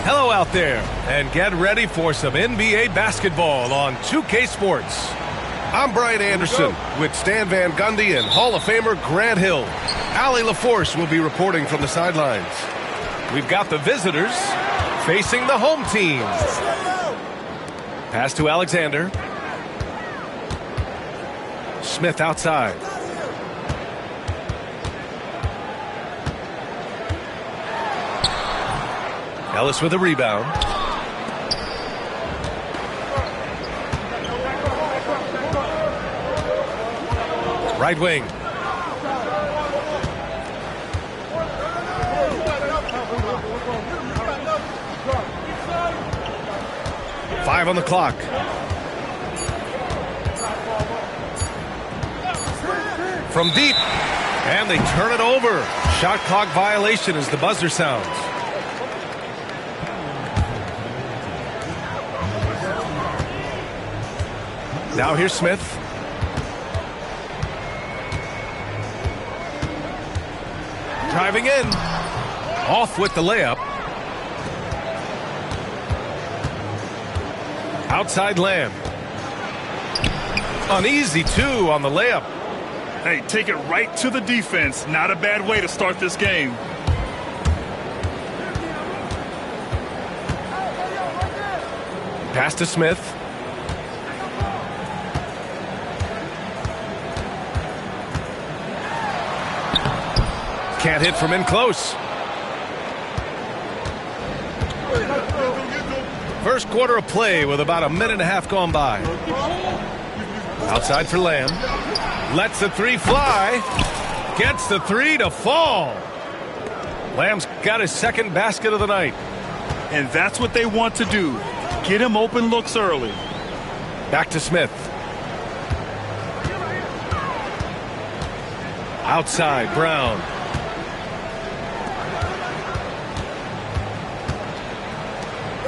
Hello out there, and get ready for some NBA basketball on 2K Sports. I'm Brian Anderson with Stan Van Gundy and Hall of Famer Grant Hill. Allie LaForce will be reporting from the sidelines. We've got the visitors facing the home team. Pass to Alexander. Smith outside. Ellis with a rebound. Right wing. Five on the clock. From deep. And they turn it over. Shot clock violation as the buzzer sounds. Now here's Smith. Driving in. Off with the layup. Outside Lamb. Uneasy two on the layup. Hey, take it right to the defense. Not a bad way to start this game. Pass to Smith. Can't hit from in close. First quarter of play with about a minute and a half gone by. Outside for Lamb. Lets the three fly. Gets the three to fall. Lamb's got his second basket of the night. And that's what they want to do. Get him open looks early. Back to Smith. Outside, Brown.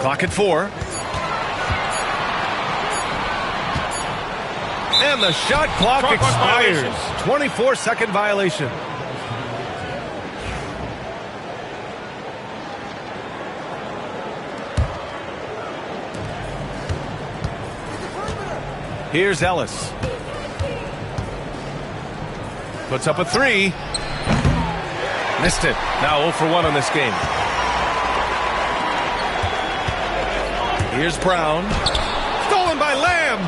Clock at 4. And the shot clock expires. 24-second violation. Here's Ellis. Puts up a 3. Missed it. Now 0 for 1 on this game. Here's Brown. Stolen by Lamb.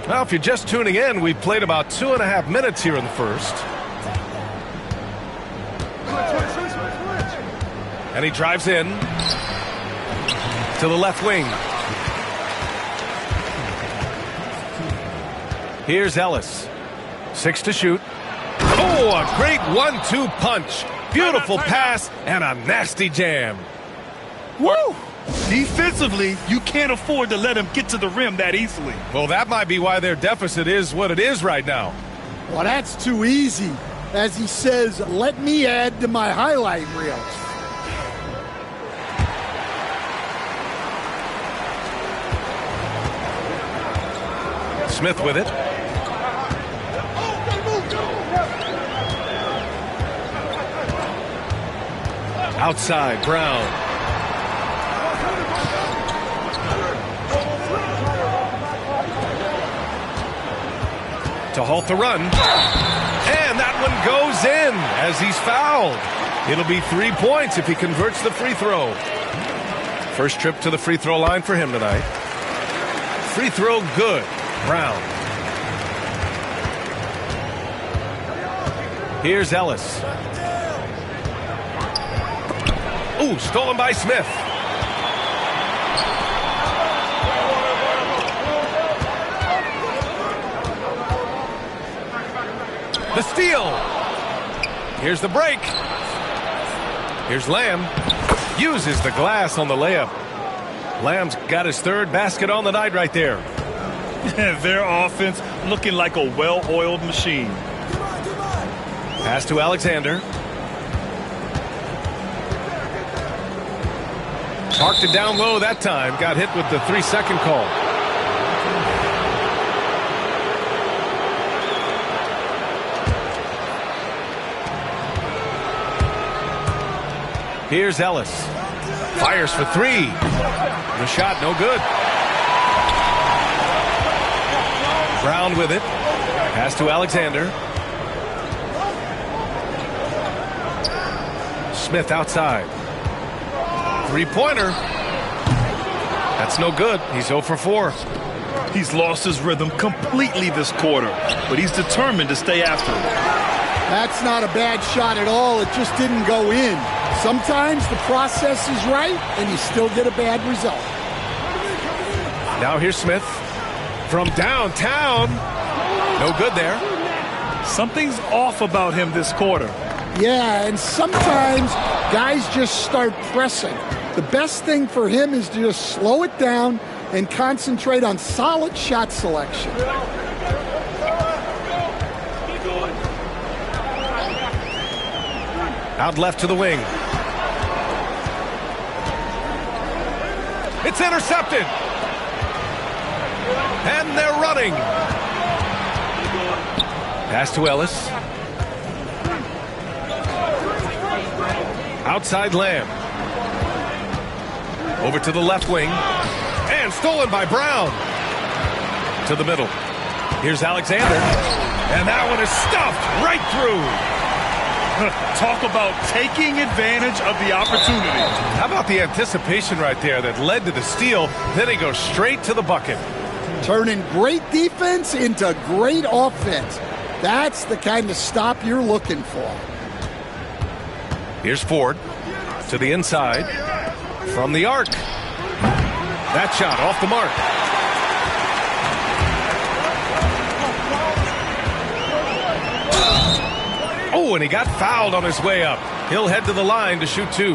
Well, if you're just tuning in, we've played about 2.5 minutes here in the first. And he drives in to the left wing. Here's Ellis. 6 to shoot. Oh, a great 1-2 punch. Beautiful pass and a nasty jam. Woo! Defensively, you can't afford to let him get to the rim that easily. Well, that might be why their deficit is what it is right now. Well, that's too easy. As he says, let me add to my highlight reel. Smith with it. Outside, Brown. To halt the run. And that one goes in as he's fouled. It'll be 3 points if he converts the free throw. First trip to the free throw line for him tonight. Free throw good. Brown. Here's Ellis. Ooh, stolen by Smith. The steal. Here's the break. Here's Lamb. Uses the glass on the layup. Lamb's got his third basket on the night right there. Their offense looking like a well-oiled machine. Pass to Alexander. Parked it down low that time. Got hit with the 3-second call. Here's Ellis. Fires for 3. The shot no good. Brown with it. Pass to Alexander. Smith outside. 3-pointer. That's no good. He's 0 for 4. He's lost his rhythm completely this quarter, but he's determined to stay after it. That's not a bad shot at all. It just didn't go in. Sometimes the process is right, and you still get a bad result. Now here's Smith from downtown. No good there. Something's off about him this quarter. Yeah, and sometimes guys just start pressing. The best thing for him is to just slow it down and concentrate on solid shot selection. Out left to the wing. It's intercepted. And they're running. Pass to Ellis. Outside Lamb. Over to the left wing. And stolen by Brown. To the middle. Here's Alexander. And that one is stuffed right through. Talk about taking advantage of the opportunity. How about the anticipation right there that led to the steal? Then he goes straight to the bucket. Turning great defense into great offense. That's the kind of stop you're looking for. Here's Ford to the inside from the arc. That shot off the mark. Oh, and he got fouled on his way up. He'll head to the line to shoot 2.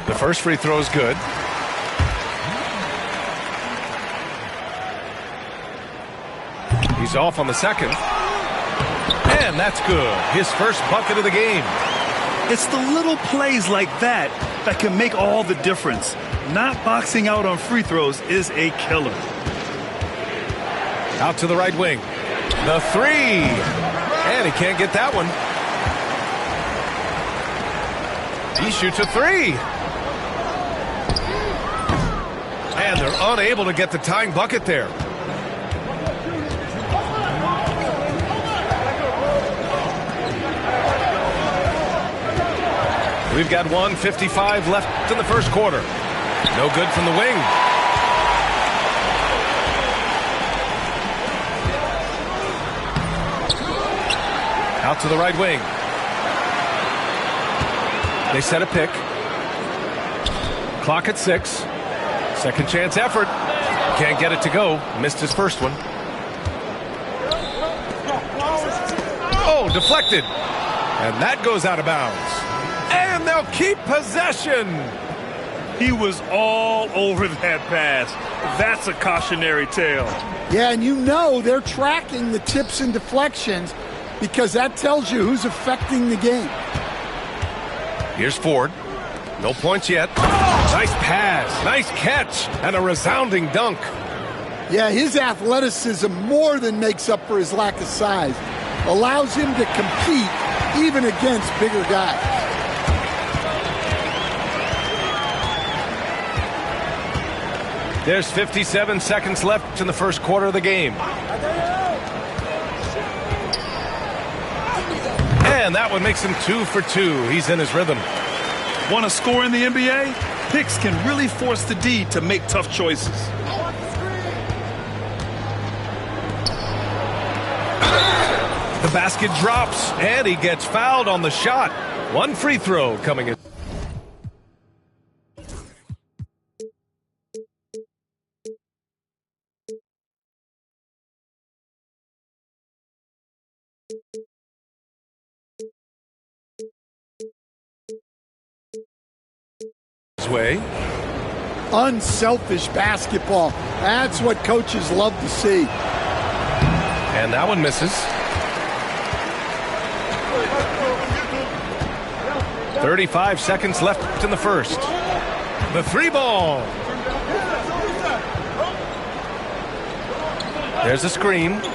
The first free throw is good. He's off on the second. And that's good. His first bucket of the game. It's the little plays like that that can make all the difference. Not boxing out on free throws is a killer. Out to the right wing. The 3. And he can't get that one. He shoots a 3. And they're unable to get the tying bucket there. We've got 1:55 left in the first quarter. No good from the wing. Out to the right wing. They set a pick. Clock at 6. Second chance effort. Can't get it to go. Missed his first one. Oh, deflected. And that goes out of bounds. And they'll keep possession. He was all over that pass. That's a cautionary tale. Yeah, and you know they're tracking the tips and deflections because that tells you who's affecting the game. Here's Ford. No points yet. Nice pass, nice catch, and a resounding dunk. Yeah, his athleticism more than makes up for his lack of size. Allows him to compete even against bigger guys. There's 57 seconds left in the first quarter of the game. And that one makes him 2 for 2. He's in his rhythm. Want to score in the NBA? Picks can really force the D to make tough choices. The basket drops, and he gets fouled on the shot. One free throw coming in. Way. Unselfish basketball. That's what coaches love to see. And that one misses. 35 seconds left in the first. The 3-ball. There's a screen. Got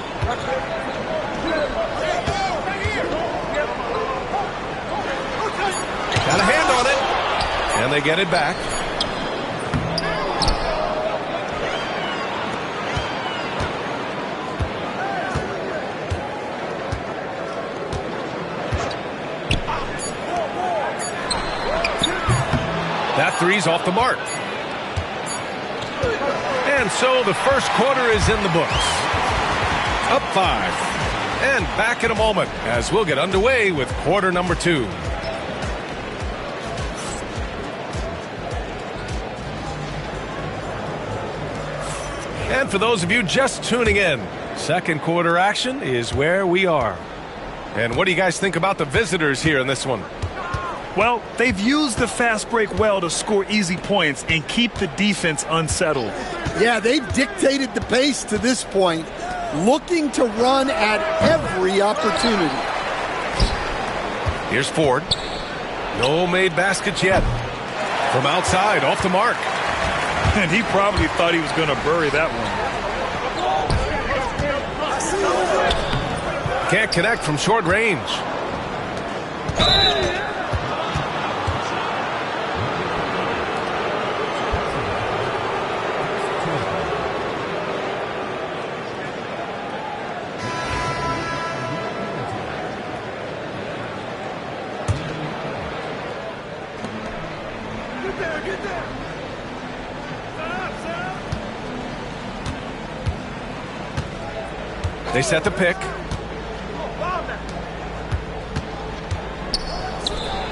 a hand on it. And they get it back. That three's off the mark. And so the first quarter is in the books. Up 5. And back in a moment as we'll get underway with quarter number 2. And for those of you just tuning in, second quarter action is where we are. And what do you guys think about the visitors here in this one? Well, they've used the fast break well to score easy points and keep the defense unsettled. Yeah, they've dictated the pace to this point, looking to run at every opportunity. Here's Ford. No made baskets yet. From outside, off the mark. And he probably thought he was going to bury that one. Can't connect from short range. They set the pick.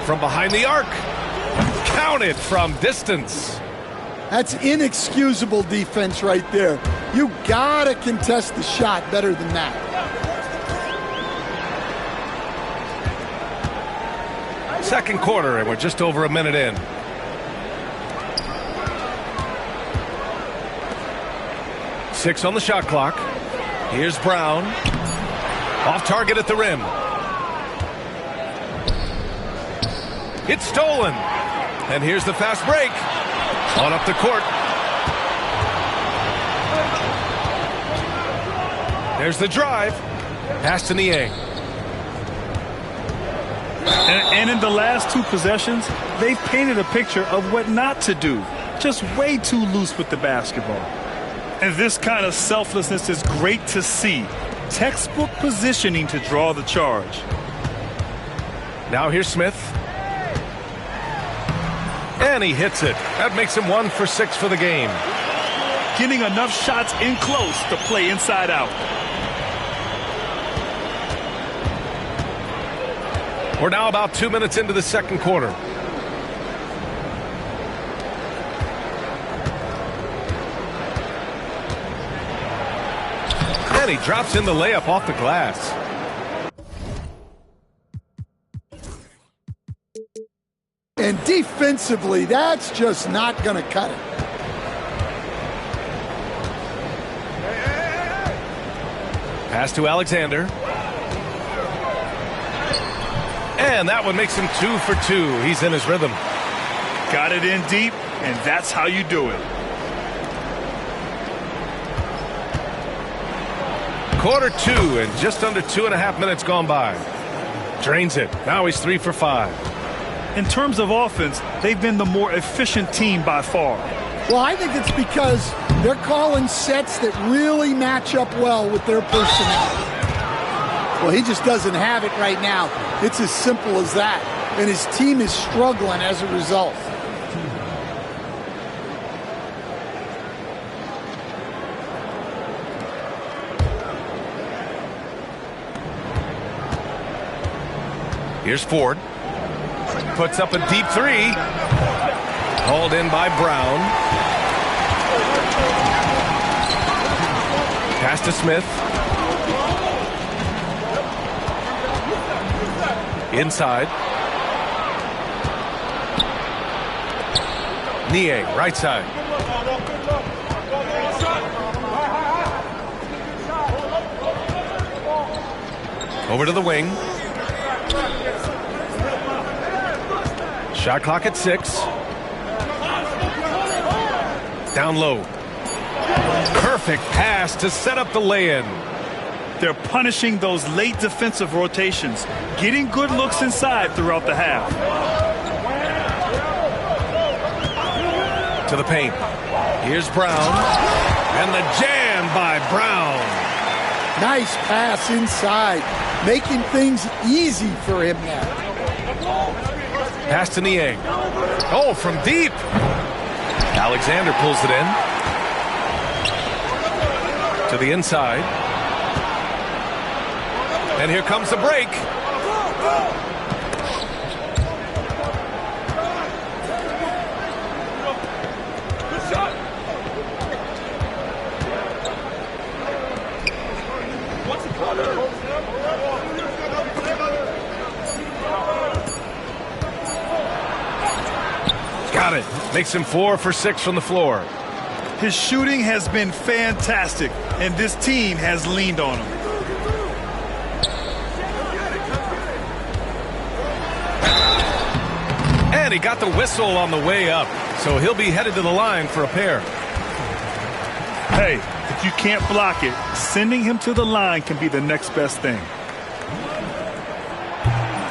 From behind the arc. Counted from distance. That's inexcusable defense right there. You gotta contest the shot better than that. Second quarter, and we're just over a minute in. Six on the shot clock. Here's Brown. Off target at the rim. It's stolen. And here's the fast break. On up the court. There's the drive. Pass to Niang. And in the last two possessions, they've painted a picture of what not to do. Just way too loose with the basketball. And this kind of selflessness is great to see. Textbook positioning to draw the charge. Now here's Smith. And he hits it. That makes him 1 for 6 for the game. Getting enough shots in close to play inside out. We're now about 2 minutes into the second quarter. And he drops in the layup off the glass. And defensively, that's just not going to cut it. Pass to Alexander. And that one makes him 2 for 2. He's in his rhythm. Got it in deep, and that's how you do it. Quarter 2 and just under 2.5 minutes gone by. Drains it. Now he's 3 for 5. In terms of offense, they've been the more efficient team by far. Well, I think it's because they're calling sets that really match up well with their personnel. Well, he just doesn't have it right now. It's as simple as that. And his team is struggling as a result. Here's Ford. Puts up a deep three. Hauled in by Brown. Pass to Smith. Inside. Niang, right side. Over to the wing. Shot clock at 6. Down low. Perfect pass to set up the lay-in. They're punishing those late defensive rotations, getting good looks inside throughout the half. To the paint. Here's Brown. And the jam by Brown. Nice pass inside, making things easy for him now. Pass to Niang. Oh, from deep. Alexander pulls it in. To the inside. And here comes the break. Got it. Makes him 4 for 6 from the floor. His shooting has been fantastic, and this team has leaned on him. And he got the whistle on the way up, so he'll be headed to the line for a pair. Hey, if you can't block it, sending him to the line can be the next best thing.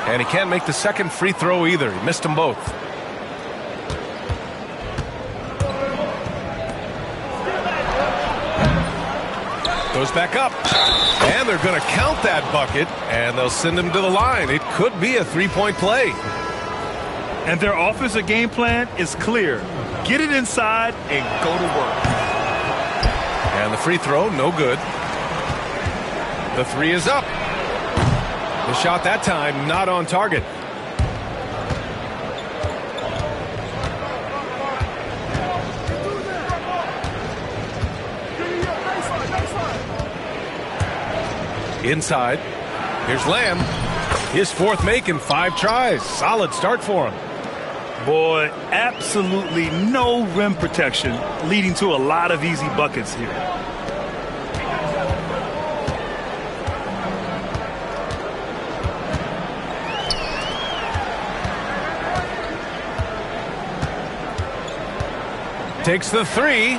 And he can't make the second free throw either. He missed them both. Goes back up. And they're going to count that bucket, and they'll send him to the line. It could be a three-point play. And their offensive game plan is clear. Get it inside and go to work. And the free throw, no good. The three is up. The shot that time, not on target. Inside. Here's Lamb. His fourth make in 5 tries. Solid start for him. Boy, absolutely no rim protection, leading to a lot of easy buckets here. Takes the three.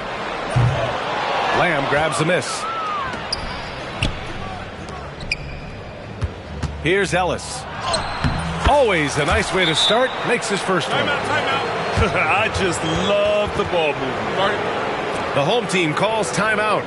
Lamb grabs the miss. Here's Ellis. Always a nice way to start. Makes his first one. Timeout. I just love the ball movement. The home team calls timeout.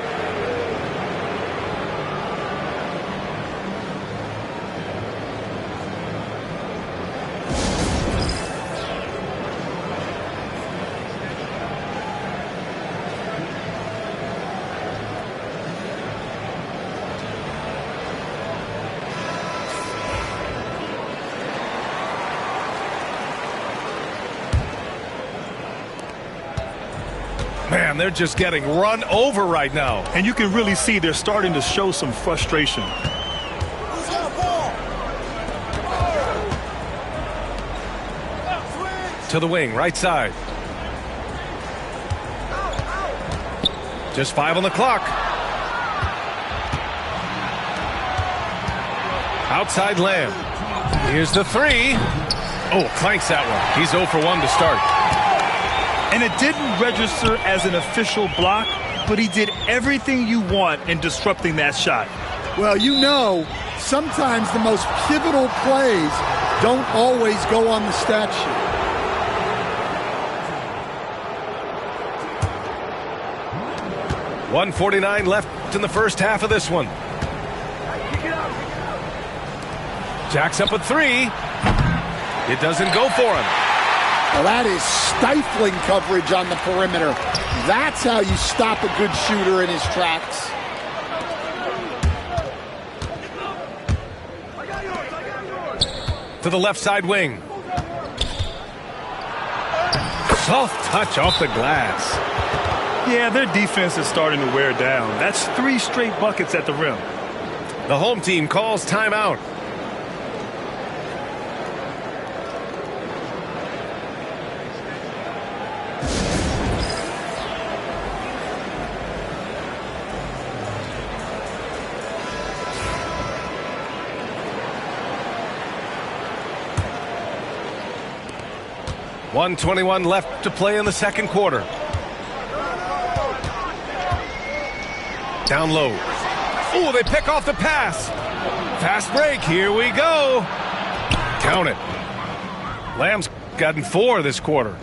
Man, they're just getting run over right now. And you can really see they're starting to show some frustration. To the wing, right side. Just 5 on the clock. Outside Lamb. Here's the three. Oh, clanks that one. He's 0 for 1 to start. And it didn't register as an official block, but he did everything you want in disrupting that shot. Well, you know, sometimes the most pivotal plays don't always go on the stat sheet. .149 left in the first half of this one. Jacks up a three. It doesn't go for him. Well, that is stifling coverage on the perimeter. That's how you stop a good shooter in his tracks. To the left side wing. Soft touch off the glass. Yeah, their defense is starting to wear down. That's 3 straight buckets at the rim. The home team calls timeout. 1:21 left to play in the second quarter. Down low. Oh, they pick off the pass. Fast break. Here we go. Count it. Lamb's gotten 4 this quarter.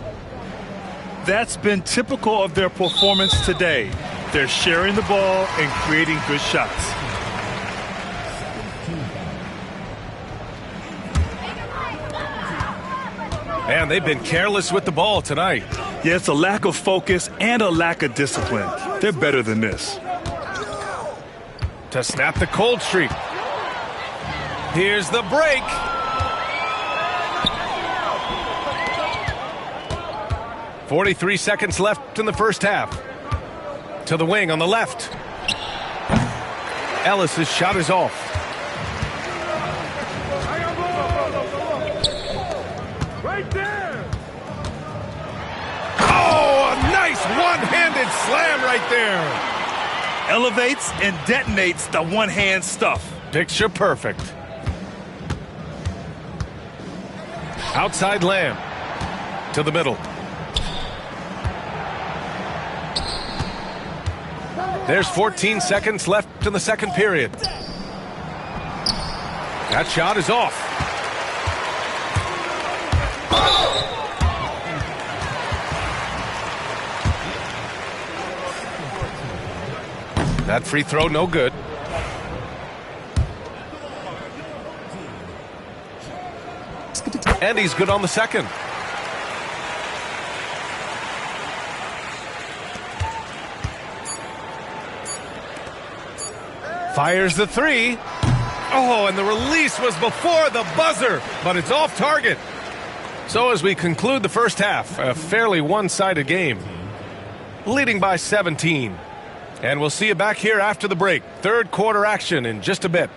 That's been typical of their performance today. They're sharing the ball and creating good shots. Man, they've been careless with the ball tonight. Yeah, it's a lack of focus and a lack of discipline. They're better than this. To snap the cold streak. Here's the break. .43 seconds left in the first half. To the wing on the left. Ellis's shot is off. Right there. Oh, a nice one-handed slam right there. Elevates and detonates the one-hand stuff. Picture perfect. Outside Lamb. To the middle. There's 14 seconds left in the second period. That shot is off. That free throw, no good. And he's good on the second. Fires the three. Oh, and the release was before the buzzer, but it's off target. So as we conclude the first half, a fairly one-sided game, leading by 17. And we'll see you back here after the break. Third quarter action in just a bit.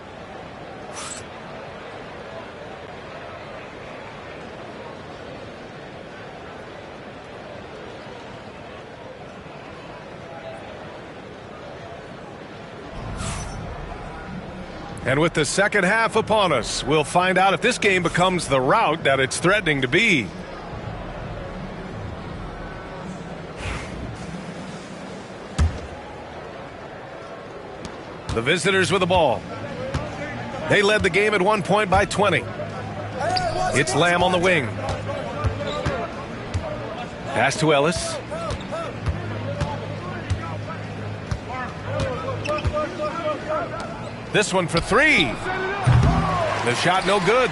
And with the second half upon us, we'll find out if this game becomes the rout that it's threatening to be. The visitors with the ball. They led the game at one point by 20. It's Lamb on the wing. Pass to Ellis. This one for three. The shot no good.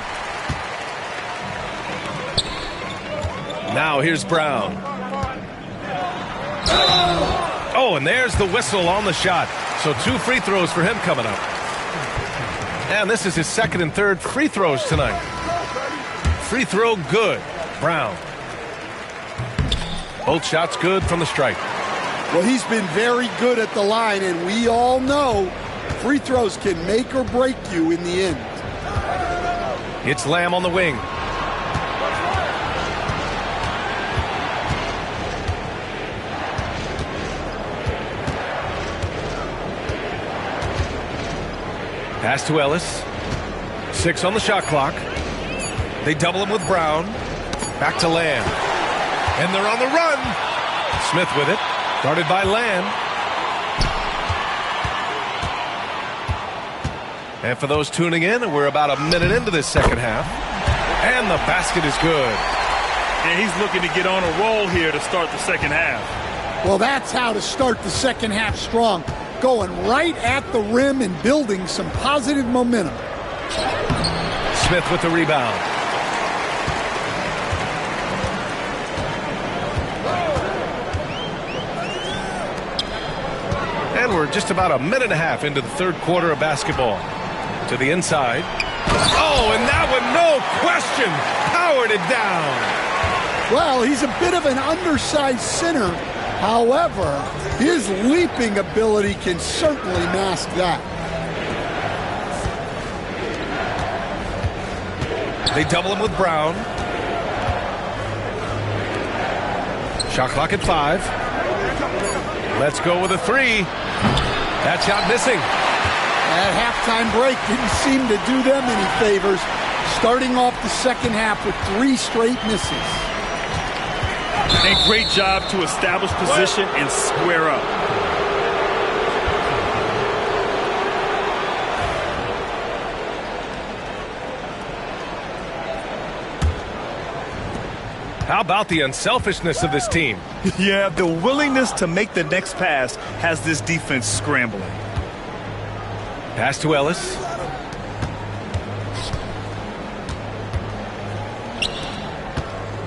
Now here's Brown. Oh, and there's the whistle on the shot. So 2 free throws for him coming up. And this is his second and third free throws tonight. Free throw good. Brown. Both shots good from the stripe. Well, he's been very good at the line, and we all know free throws can make or break you in the end. It's Lamb on the wing. Pass to Ellis. 6 on the shot clock. They double him with Brown. Back to Lamb. And they're on the run. Smith with it. Guarded by Lamb. And for those tuning in, we're about a minute into this second half. And the basket is good. And he's looking to get on a roll here to start the second half. Well, that's how to start the second half strong. Going right at the rim and building some positive momentum. Smith with the rebound. And we're just about a minute and a half into the third quarter of basketball. To the inside. Oh, and that one, no question, powered it down. Well, he's a bit of an undersized center. However, his leaping ability can certainly mask that. They double him with Brown. Shot clock at 5. Let's go with a 3. That shot missing. That halftime break didn't seem to do them any favors, starting off the second half with 3 straight misses. And great job to establish position and square up. How about the unselfishness of this team? Yeah, the willingness to make the next pass has this defense scrambling. Pass to Ellis.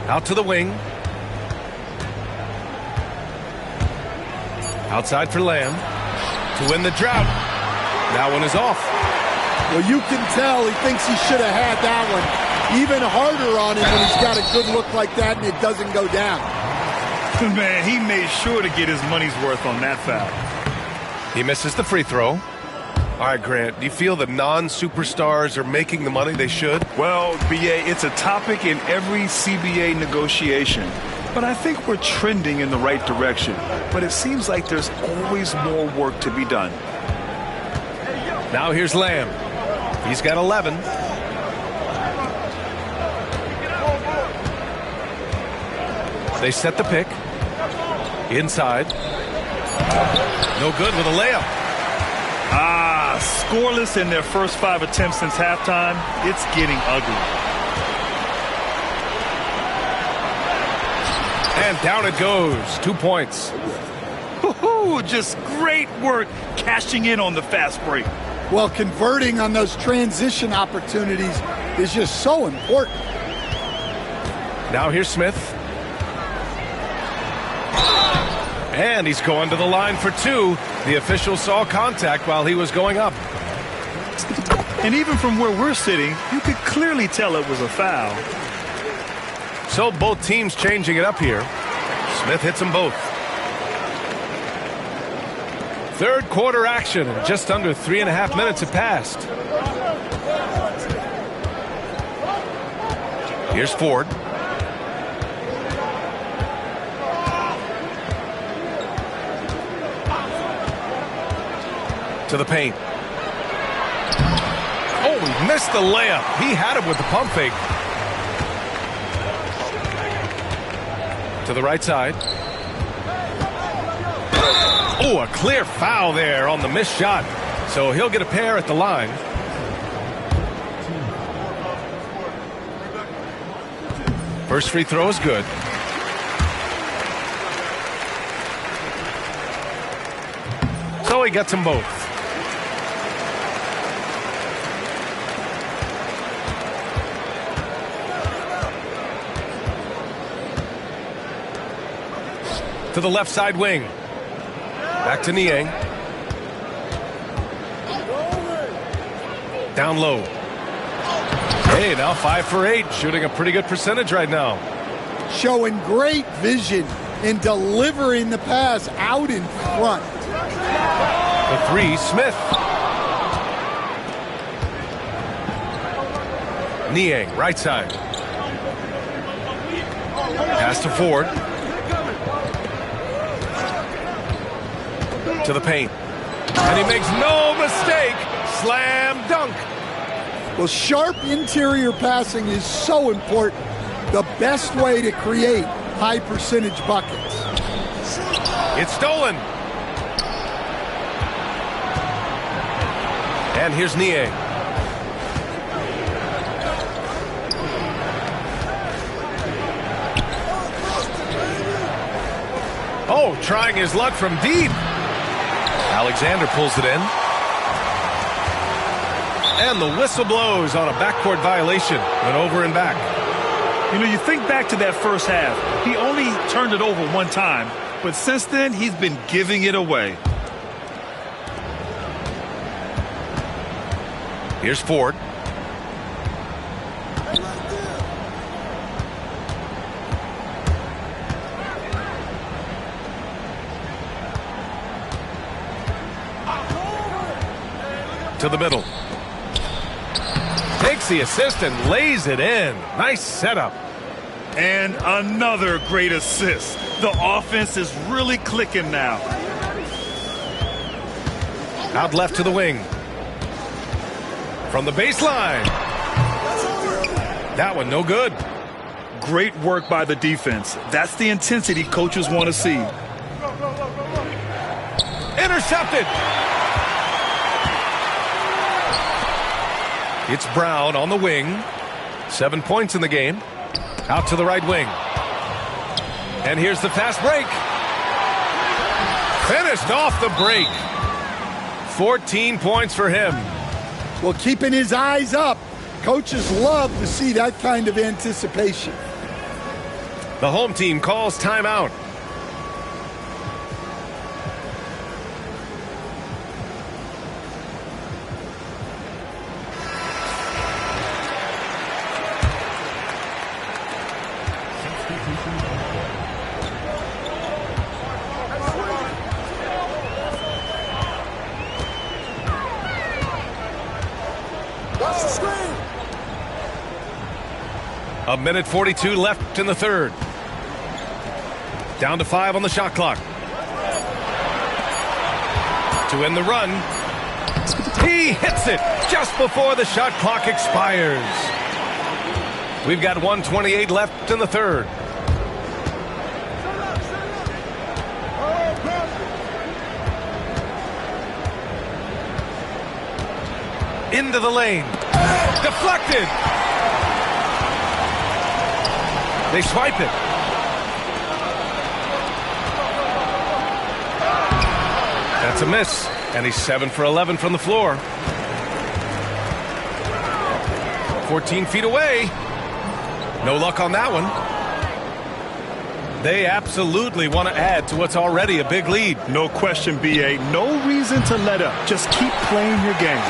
Out to the wing. Outside for Lamb. To win the drought. That one is off. Well, you can tell he thinks he should have had that one. Even harder on him when he's got a good look like that and it doesn't go down. Man, he made sure to get his money's worth on that foul. He misses the free throw. All right, Grant, do you feel the non-superstars are making the money they should? Well, B.A., it's a topic in every CBA negotiation. But I think we're trending in the right direction. But it seems like there's always more work to be done. Now here's Lamb. He's got 11. They set the pick. Inside. No good with a layup. Scoreless in their first 5 attempts since halftime. It's getting ugly. And down it goes. 2 points. Just great work cashing in on the fast break. Well, converting on those transition opportunities is just so important. Now here's Smith. And he's going to the line for 2. The official saw contact while he was going up. And even from where we're sitting, you could clearly tell it was a foul. So both teams changing it up here. Smith hits them both. Third quarter action, and just under 3.5 minutes have passed. Here's Ford. To the paint. Oh, he missed the layup. He had it with the pump fake. To the right side. Oh, a clear foul there on the missed shot. So he'll get a pair at the line. First free throw is good. So he gets them both. To the left side wing. Back to Niang. Down low. Hey, now 5 for 8. Shooting a pretty good percentage right now. Showing great vision in delivering the pass out in front. The 3, Smith. Niang, right side. Pass to Ford. To the paint. And he makes no mistake. Slam dunk. Well, sharp interior passing is so important. The best way to create high percentage buckets. It's stolen. And here's Niang. Oh, trying his luck from deep. Alexander pulls it in. And the whistle blows on a backcourt violation. Went over and back. You know, you think back to that first half. He only turned it over one time. But since then, he's been giving it away. Here's Ford. To the middle. Takes the assist and lays it in. Nice setup. And another great assist. The offense is really clicking now. Out left to the wing. From the baseline. That one no good. Great work by the defense. That's the intensity coaches want to see. Intercepted. It's Brown on the wing. 7 points in the game. Out to the right wing. And here's the fast break. Finished off the break. 14 points for him. Well, keeping his eyes up. Coaches love to see that kind of anticipation. The home team calls timeout. A minute 42 left in the third. Down to 5 on the shot clock. To end the run. He hits it just before the shot clock expires. We've got 1:28 left in the third. Into the lane. Deflected. They swipe it. That's a miss. And he's 7 for 11 from the floor. 14 feet away. No luck on that one. They absolutely want to add to what's already a big lead. No question, B.A. No reason to let up. Just keep playing your game.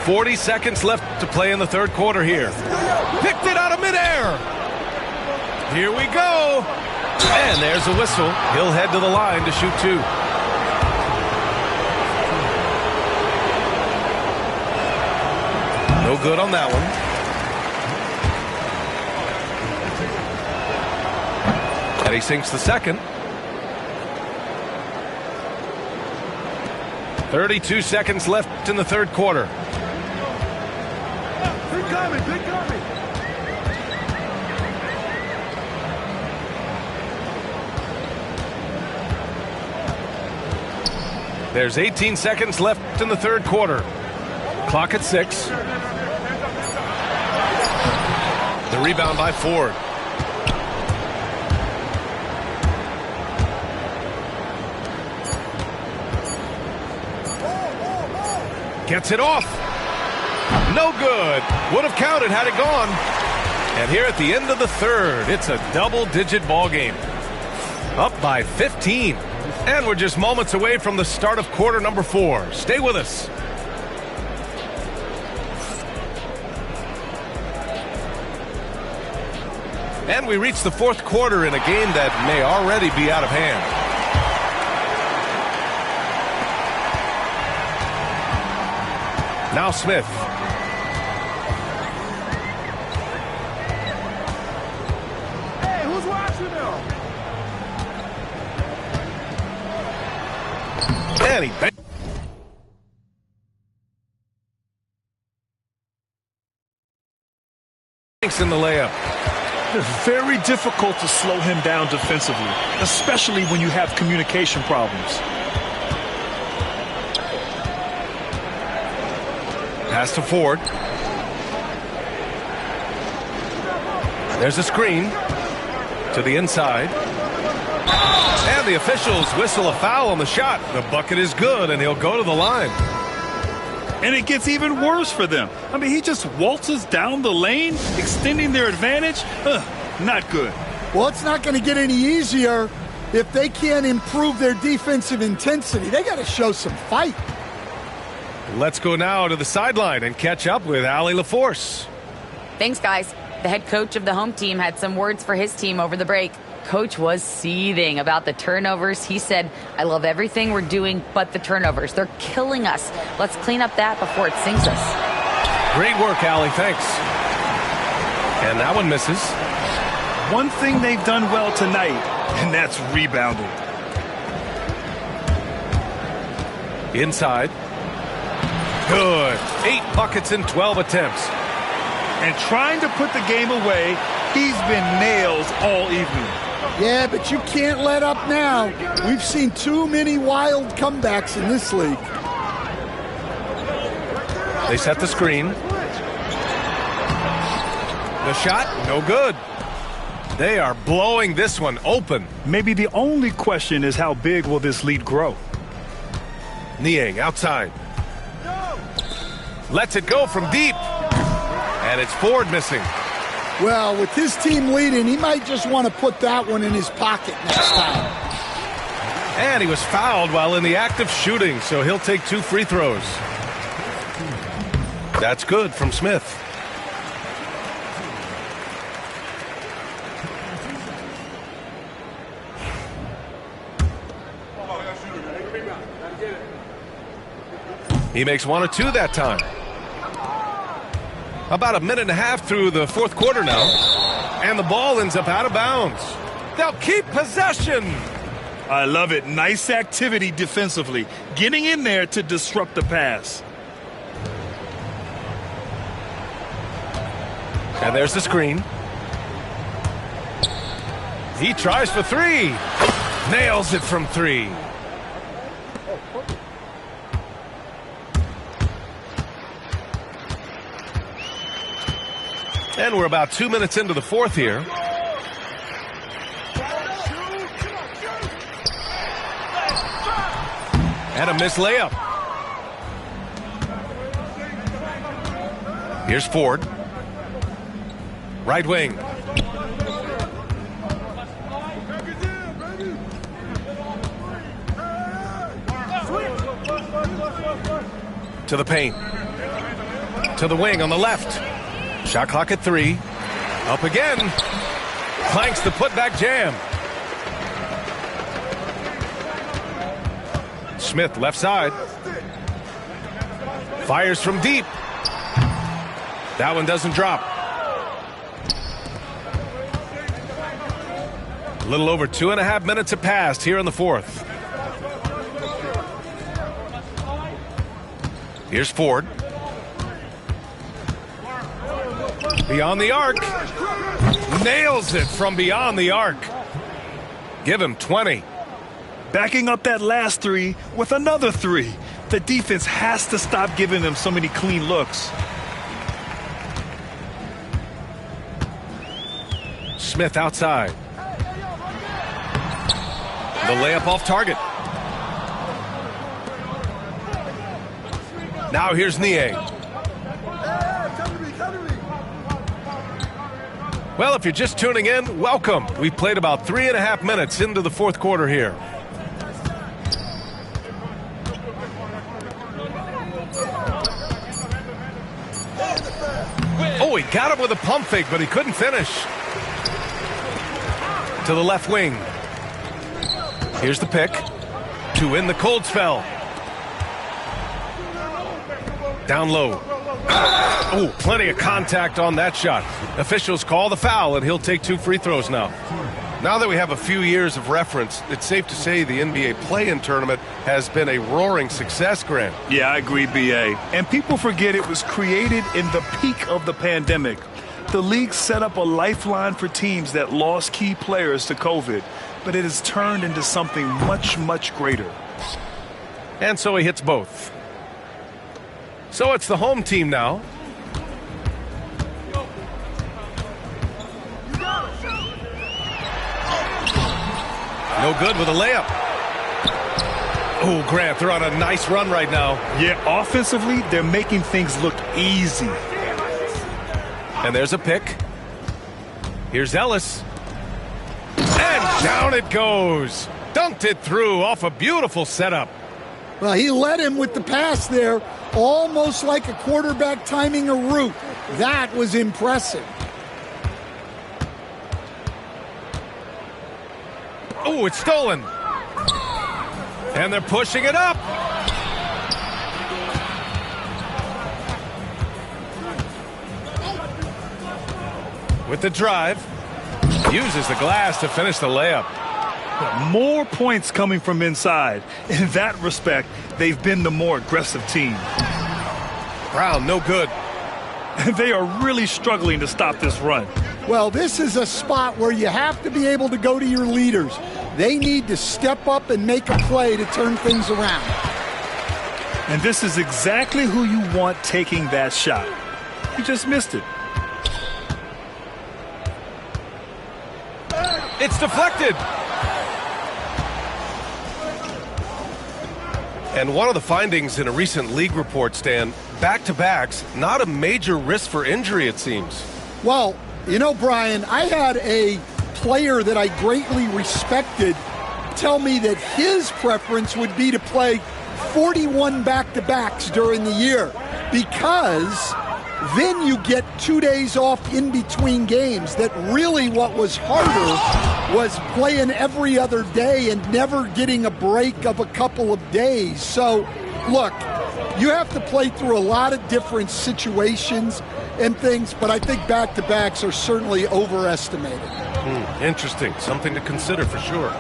.40 left to play in the third quarter here. Picked it out of midair. Here we go. And there's a whistle. He'll head to the line to shoot 2. No good on that one. And he sinks the second. 32 seconds left in the third quarter. Big coming, big coming. There's 18 seconds left in the third quarter. Clock at 6. The rebound by Ford. Gets it off. No good. Would have counted had it gone. And here at the end of the third, it's a double-digit ball game. Up by 15. And we're just moments away from the start of quarter number 4. Stay with us. And we reach the fourth quarter in a game that may already be out of hand. Now Smith. Hey, who's watching now? And he banks in the layup. It's very difficult to slow him down defensively, especially when you have communication problems. Pass to Ford. There's a screen to the inside. And the officials whistle a foul on the shot. The bucket is good, and he'll go to the line. And it gets even worse for them. I mean, he just waltzes down the lane, extending their advantage. Not good. Well, it's not going to get any easier if they can't improve their defensive intensity. They got to show some fight. Let's go now to the sideline and catch up with Allie LaForce. Thanks, guys. The head coach of the home team had some words for his team over the break. Coach was seething about the turnovers. He said, I love everything we're doing but the turnovers. They're killing us. Let's clean up that before it sinks us. Great work, Allie. Thanks. And that one misses. One thing they've done well tonight, and that's rebounding. Inside. Good. 8 buckets in 12 attempts. And trying to put the game away, he's been nails all evening. Yeah, but you can't let up now. We've seen too many wild comebacks in this league. They set the screen. The shot, no good. They are blowing this one open. Maybe the only question is how big will this lead grow? Niang outside. Lets it go from deep. And it's Ford missing. Well, with his team leading, he might just want to put that one in his pocket next time. And he was fouled while in the act of shooting, so he'll take 2 free throws. That's good from Smith. He makes 1 or 2 that time. About a minute and a half through the fourth quarter now. And the ball ends up out of bounds. They'll keep possession. I love it. Nice activity defensively. Getting in there to disrupt the pass. And there's the screen. He tries for 3. Nails it from 3. And we're about 2 minutes into the fourth here. And a missed layup. Here's Ford. Right wing. To the paint. To the wing on the left. Shot clock at 3. Up again. Clanks the putback jam. Smith left side. Fires from deep. That one doesn't drop. A little over 2.5 minutes have passed here in the fourth. Here's Ford. Beyond the arc. Nails it from beyond the arc. Give him 20. Backing up that last 3 with another 3. The defense has to stop giving them so many clean looks. Smith outside. The layup off target. Now here's Niang. Well, if you're just tuning in, welcome. We've played about 3.5 minutes into the fourth quarter here. Oh, he got him with a pump fake, but he couldn't finish. To the left wing. Here's the pick. To win the cold spell. Down low. Oh, plenty of contact on that shot. Officials call the foul, and he'll take 2 free throws now. Now that we have a few years of reference, it's safe to say the NBA play-in tournament has been a roaring success, Grant. Yeah, I agree, B.A. And people forget it was created in the peak of the pandemic. The league set up a lifeline for teams that lost key players to COVID, but it has turned into something much, much greater. And so he hits both. So it's the home team now. No good with a layup. Oh, Grant, they're on a nice run right now. Yeah, offensively, they're making things look easy. And there's a pick. Here's Ellis. And down it goes. Dunked it through off a beautiful setup. Well, he led him with the pass there, almost like a quarterback timing a route. That was impressive. Oh, it's stolen. And they're pushing it up. With the drive. Uses the glass to finish the layup. More points coming from inside. In that respect, they've been the more aggressive team. Brown, no good. They are really struggling to stop this run. Well, this is a spot where you have to be able to go to your leaders. They need to step up and make a play to turn things around. And this is exactly who you want taking that shot. You just missed it. It's deflected. And one of the findings in a recent league report, Stan, back-to-backs, not a major risk for injury, it seems. Well, you know, Brian, I had a player that I greatly respected tell me that his preference would be to play 41 back-to-backs during the year because then you get 2 days off in between games. That really what was harder was playing every other day and never getting a break of a couple of days. So, look, you have to play through a lot of different situations and things, but I think back-to-backs are certainly overestimated. Interesting. Something to consider for sure.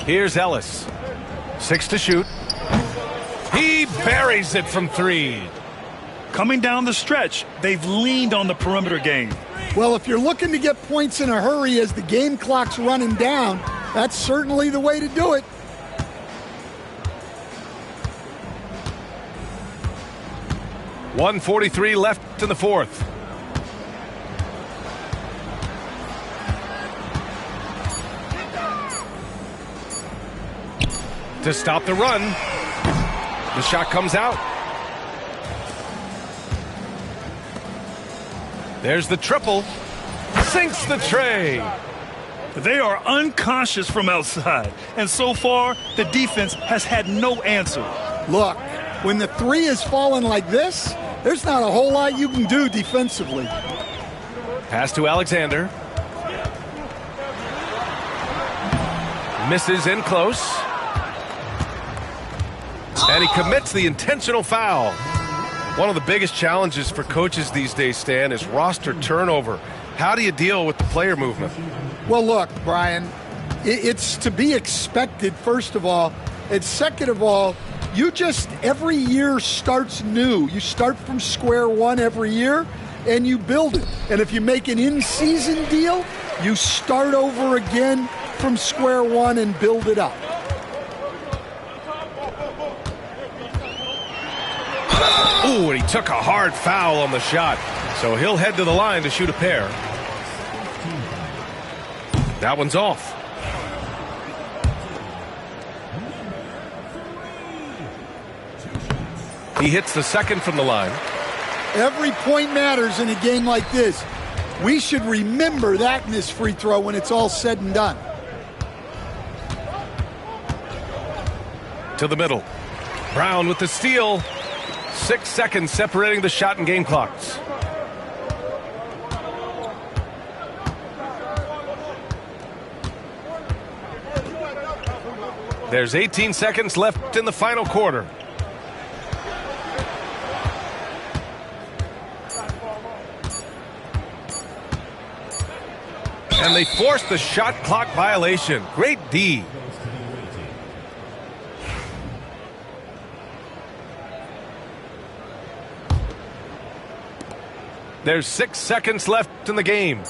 Here's Ellis. 6 to shoot. He buries it from 3. Coming down the stretch, they've leaned on the perimeter game. Well, if you're looking to get points in a hurry as the game clock's running down, that's certainly the way to do it. .143 left in the fourth. To stop the run. The shot comes out. There's the triple. Sinks the tray. They are unconscious from outside, and so far, the defense has had no answer. Look, when the 3 is falling like this, there's not a whole lot you can do defensively. Pass to Alexander. Misses in close. And he commits the intentional foul. One of the biggest challenges for coaches these days, Stan, is roster turnover. How do you deal with the player movement? Well, look, Brian, it's to be expected, first of all. And second of all, every year starts new. You start from square one every year, and you build it. And if you make an in-season deal, you start over again from square one and build it up. Ooh, and he took a hard foul on the shot. So he'll head to the line to shoot a pair. That one's off. He hits the second from the line. Every point matters in a game like this. We should remember that in this free throw when it's all said and done. To the middle. Brown with the steal. 6 seconds separating the shot and game clocks. There's 18 seconds left in the final quarter. And they forced the shot clock violation. Great D. There's 6 seconds left in the game.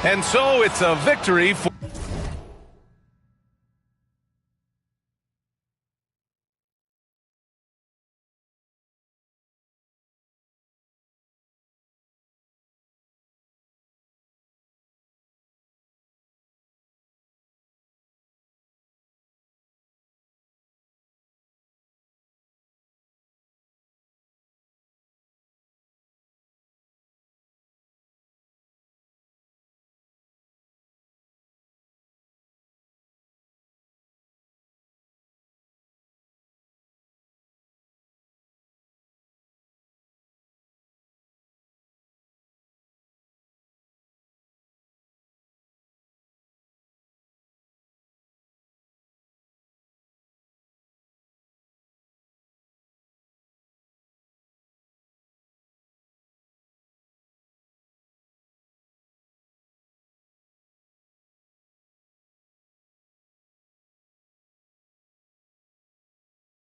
And so it's a victory for